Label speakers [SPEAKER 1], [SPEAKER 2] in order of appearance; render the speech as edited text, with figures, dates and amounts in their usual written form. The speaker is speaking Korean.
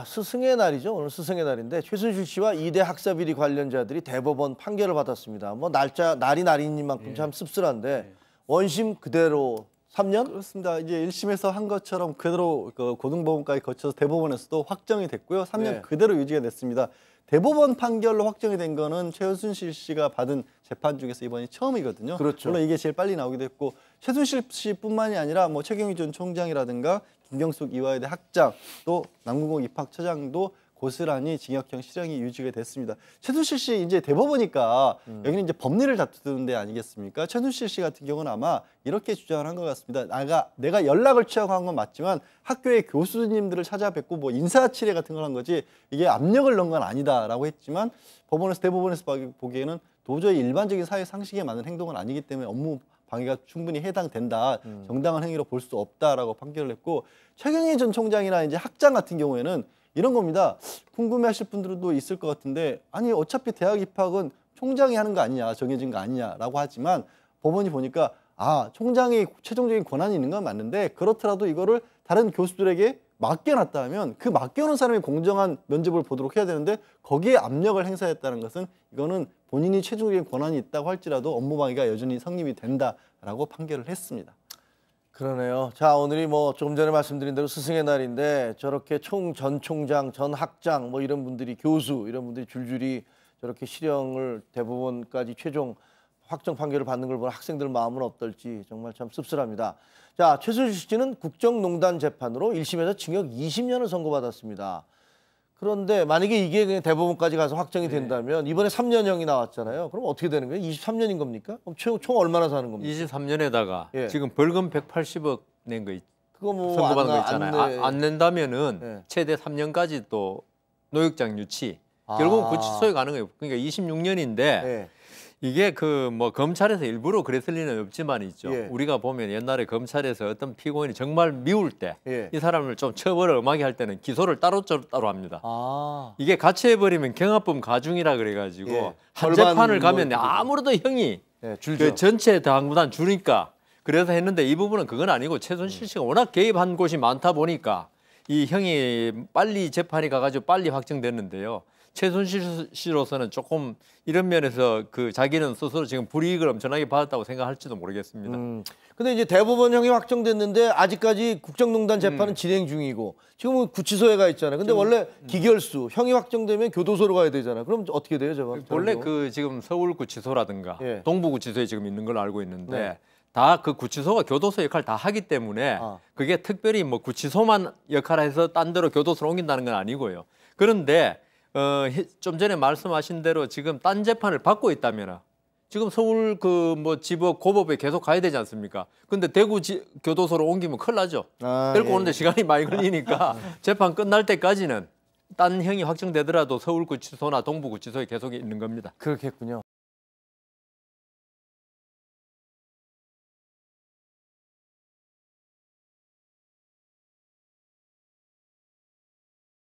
[SPEAKER 1] 스승의 날이죠. 오늘 스승의 날인데 최순실 씨와 이대 학사비리 관련자들이 대법원 판결을 받았습니다. 뭐 날이 날인 만큼 참 씁쓸한데 원심 그대로 3년?
[SPEAKER 2] 그렇습니다. 이제 1심에서 한 것처럼 그대로 고등법원까지 거쳐서 대법원에서도 확정이 됐고요. 3년 그대로 유지가 됐습니다. 대법원 판결로 확정이 된 거는 최순실 씨가 받은 재판 중에서 이번이 처음이거든요.
[SPEAKER 1] 그렇죠.
[SPEAKER 2] 물론 이게 제일 빨리 나오기도 했고 최순실 씨뿐만이 아니라 뭐 최경희 전 총장이라든가 김경숙 이화여대 학장 또 남궁옥 입학처장도 고스란히 징역형 실형이 유지가 됐습니다. 최순실 씨 이제 대법원이니까 여기는 이제 법리를 다투는 데 아니겠습니까? 최순실 씨 같은 경우는 아마 이렇게 주장을 한 것 같습니다. 내가 연락을 취하고 한 건 맞지만 학교의 교수님들을 찾아뵙고 뭐 인사치레 같은 걸 한 거지 이게 압력을 넣은 건 아니다라고 했지만 대법원에서 보기에는 도저히 일반적인 사회 상식에 맞는 행동은 아니기 때문에 업무 방해가 충분히 해당된다. 정당한 행위로 볼 수 없다라고 판결을 했고 최경희 전 총장이나 이제 학장 같은 경우에는 이런 겁니다. 궁금해하실 분들도 있을 것 같은데 아니 어차피 대학 입학은 총장이 하는 거 아니냐 정해진 거 아니냐라고 하지만 법원이 보니까 총장이 최종적인 권한이 있는 건 맞는데 그렇더라도 이거를 다른 교수들에게 맡겨놨다 하면 그 맡겨놓은 사람이 공정한 면접을 보도록 해야 되는데 거기에 압력을 행사했다는 것은 이거는 본인이 최종적인 권한이 있다고 할지라도 업무방해가 여전히 성립이 된다라고 판결을 했습니다.
[SPEAKER 1] 그러네요. 자, 오늘이 뭐 조금 전에 말씀드린 대로 스승의 날인데 저렇게 전 총장, 전 학장 뭐 이런 분들이 교수 이런 분들이 줄줄이 저렇게 실형을 대법원까지 최종 확정 판결을 받는 걸 보면 학생들 마음은 어떨지 정말 참 씁쓸합니다. 자, 최순실 씨는 국정농단 재판으로 1심에서 징역 20년을 선고받았습니다. 그런데 만약에 이게 그냥 대법원까지 가서 확정이 된다면 이번에 3년형이 나왔잖아요. 그럼 어떻게 되는 거예요? 23년인 겁니까? 그럼 총 얼마나 사는 겁니까?
[SPEAKER 3] 23년에다가 지금 벌금 180억 낸 거
[SPEAKER 1] 그거 뭐
[SPEAKER 3] 선고받은 거 있잖아요. 안 낸다면은 최대 3년까지 또 노역장 유치. 결국은 구치소에 가는 거예요. 그러니까 26년인데 이게 뭐 검찰에서 일부러 그랬을 리는 없지만 있죠. 우리가 보면 옛날에 검찰에서 어떤 피고인이 정말 미울 때 이 사람을 좀 처벌을 엄하게 할 때는 기소를 따로 합니다. 이게 같이 해버리면 경합범 가중이라 그래가지고 한 재판을 가면 아무래도 형이 그 전체 당구단 주니까 그래서 했는데 이 부분은 그건 아니고 최순실 씨가 워낙 개입한 곳이 많다 보니까 이 형이 빨리 재판이 가가지고 빨리 확정됐는데요. 최순실 씨로서는 조금 이런 면에서 자기는 스스로 지금 불이익을 엄청나게 받았다고 생각할지도 모르겠습니다.
[SPEAKER 1] 근데 이제 대법원형이 확정됐는데 아직까지 국정농단 재판은 진행 중이고 지금은 구치소에 가 있잖아요. 근데 원래 기결수 형이 확정되면 교도소로 가야 되잖아요. 그럼 어떻게 돼요, 저건?
[SPEAKER 3] 원래 지금 서울구치소라든가 동부구치소에 지금 있는 걸로 알고 있는데 다 그 구치소가 교도소 역할을 다 하기 때문에 그게 특별히 뭐 구치소만 역할을 해서 딴 데로 교도소로 옮긴다는 건 아니고요. 그런데 좀 전에 말씀하신 대로 지금 딴 재판을 받고 있다면 지금 서울 지법 고법에 계속 가야 되지 않습니까? 근데 대구 교도소로 옮기면 큰일 나죠. 데리고 오는데 시간이 많이 걸리니까 재판 끝날 때까지는 딴 형이 확정되더라도 서울구치소나 동부구치소에 계속 있는 겁니다.
[SPEAKER 1] 그렇겠군요.